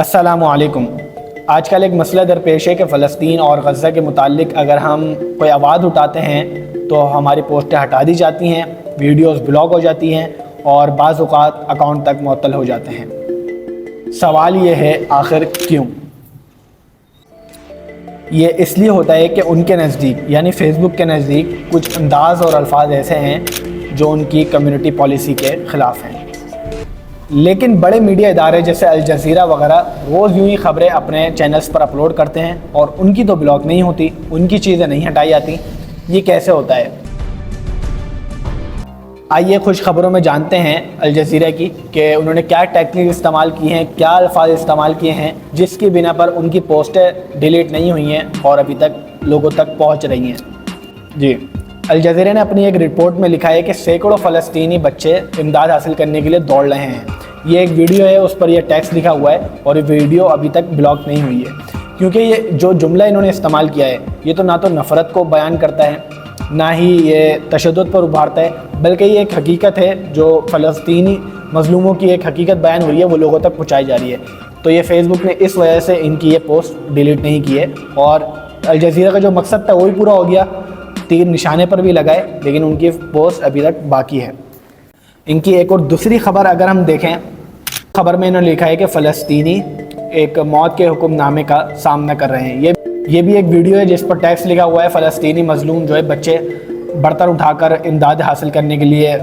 السلام علیکم۔ آج کل ایک مسئلہ درپیش ہے کہ فلسطین اور غزہ کے متعلق اگر ہم کوئی آواز اٹھاتے ہیں تو ہماری پوسٹیں ہٹا دی جاتی ہیں، ویڈیوز بلاک ہو جاتی ہیں اور بعض اوقات اکاؤنٹ تک معطل ہو جاتے ہیں۔ سوال یہ ہے آخر کیوں؟ یہ اس لیے ہوتا ہے کہ ان کے نزدیک یعنی فیس بک کے نزدیک کچھ انداز اور الفاظ ایسے ہیں جو ان کی کمیونٹی پالیسی کے خلاف ہیں۔ لیکن بڑے میڈیا ادارے جیسے الجزیرہ وغیرہ روز یوں ہی خبریں اپنے چینلز پر اپلوڈ کرتے ہیں اور ان کی تو بلاک نہیں ہوتی، ان کی چیزیں نہیں ہٹائی جاتی۔ یہ کیسے ہوتا ہے؟ آئیے خوش خبروں میں جانتے ہیں الجزیرہ کی کہ انہوں نے کیا ٹیکنیک استعمال کی ہیں، کیا الفاظ استعمال کیے ہیں جس کی بنا پر ان کی پوسٹیں ڈیلیٹ نہیں ہوئی ہیں اور ابھی تک لوگوں تک پہنچ رہی ہیں۔ جی، الجزیرہ نے اپنی ایک رپورٹ میں لکھا ہے کہ سینکڑوں فلسطینی بچے امداد حاصل کرنے کے لیے دوڑ رہے ہیں۔ یہ ایک ویڈیو ہے، اس پر یہ ٹیکسٹ لکھا ہوا ہے اور یہ ویڈیو ابھی تک بلاک نہیں ہوئی ہے، کیونکہ یہ جو جملہ انہوں نے استعمال کیا ہے یہ تو نہ تو نفرت کو بیان کرتا ہے، نہ ہی یہ تشدد پر ابھارتا ہے، بلکہ یہ ایک حقیقت ہے جو فلسطینی مظلوموں کی ایک حقیقت بیان ہو رہی ہے، وہ لوگوں تک پہنچائی جا رہی ہے۔ تو یہ فیس بک نے اس وجہ سے ان کی یہ پوسٹ ڈیلیٹ نہیں کی ہے اور الجزیرہ کا جو مقصد تھا وہی پورا ہو گیا، تیر نشانے پر بھی لگائے، لیکن ان کی پوسٹ ابھی تک باقی ہے۔ ان کی ایک اور دوسری خبر اگر ہم دیکھیں، خبر میں انہوں نے لکھا ہے کہ فلسطینی ایک موت کے حکم نامے کا سامنا کر رہے ہیں۔ یہ بھی ایک ویڈیو ہے جس پر ٹیکسٹ لکھا ہوا ہے، فلسطینی مظلوم جو ہے بچے برتن اٹھا کر امداد حاصل کرنے کے لیے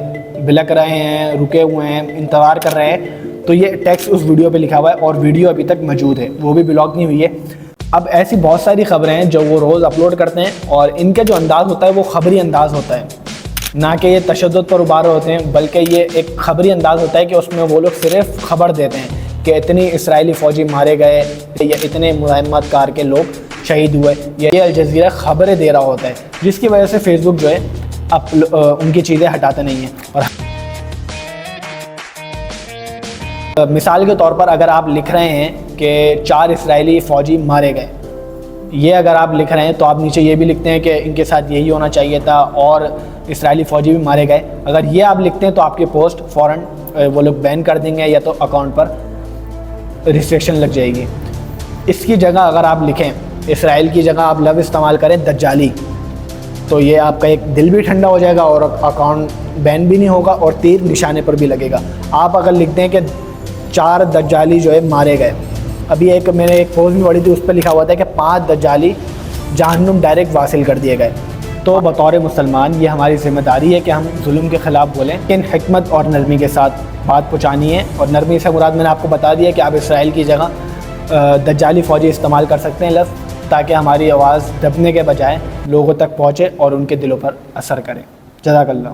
بلک رہے ہیں، رکے ہوئے ہیں، انتظار کر رہے ہیں۔ تو یہ ٹیکسٹ اس ویڈیو پہ لکھا ہوا ہے اور ویڈیو ابھی تک موجود ہے، وہ بھی بلاک نہیں ہوئی ہے۔ اب ایسی بہت ساری خبریں ہیں جو وہ روز اپلوڈ کرتے ہیں اور ان کا جو انداز ہوتا ہے وہ خبری انداز ہوتا ہے، نہ کہ یہ تشدد پر ابھارے ہوتے ہیں، بلکہ یہ ایک خبری انداز ہوتا ہے کہ اس میں وہ لوگ صرف خبر دیتے ہیں کہ اتنی اسرائیلی فوجی مارے گئے یا اتنے مزاحمت کار کے لوگ شہید ہوئے۔ یہ الجزیرہ خبریں دے رہا ہوتا ہے، جس کی وجہ سے فیس بک جو ہے ان کی چیزیں ہٹاتے نہیں ہیں۔ اور مثال کے طور پر اگر آپ لکھ رہے ہیں کہ 4 اسرائیلی فوجی مارے گئے، یہ اگر آپ لکھ رہے ہیں تو آپ نیچے یہ بھی لکھتے ہیں کہ ان کے ساتھ یہی ہونا چاہیے تھا اور اسرائیلی فوجی بھی مارے گئے۔ اگر یہ آپ لکھتے ہیں تو آپ کی پوسٹ فوراً وہ لوگ بین کر دیں گے یا تو اکاؤنٹ پر ریسٹرکشن لگ جائے گی۔ اس کی جگہ اگر آپ لکھیں، اسرائیل کی جگہ آپ لفظ استعمال کریں دجالی، تو یہ آپ کا ایک دل بھی ٹھنڈا ہو جائے گا اور اکاؤنٹ بین بھی نہیں ہوگا اور تیر نشانے پر بھی لگے گا۔ آپ اگر لکھتے ہیں کہ 4 دجالی جو ہے مارے گئے، ابھی میں نے ایک پوسٹ بھی پڑھی تھی، اس پہ لکھا ہوا تھا کہ 5 دجالی جہنم ڈائریکٹ واصل کر دیے گئے۔ تو بطور مسلمان یہ ہماری ذمہ داری ہے کہ ہم ظلم کے خلاف بولیں، لیکن حکمت اور نرمی کے ساتھ بات پہنچانی ہے۔ اور نرمی سے مراد میں نے آپ کو بتا دیا کہ آپ اسرائیل کی جگہ دجالی فوجی استعمال کر سکتے ہیں لفظ، تاکہ ہماری آواز دبنے کے بجائے لوگوں تک پہنچے اور ان کے دلوں پر اثر کرے۔ جزاک اللہ۔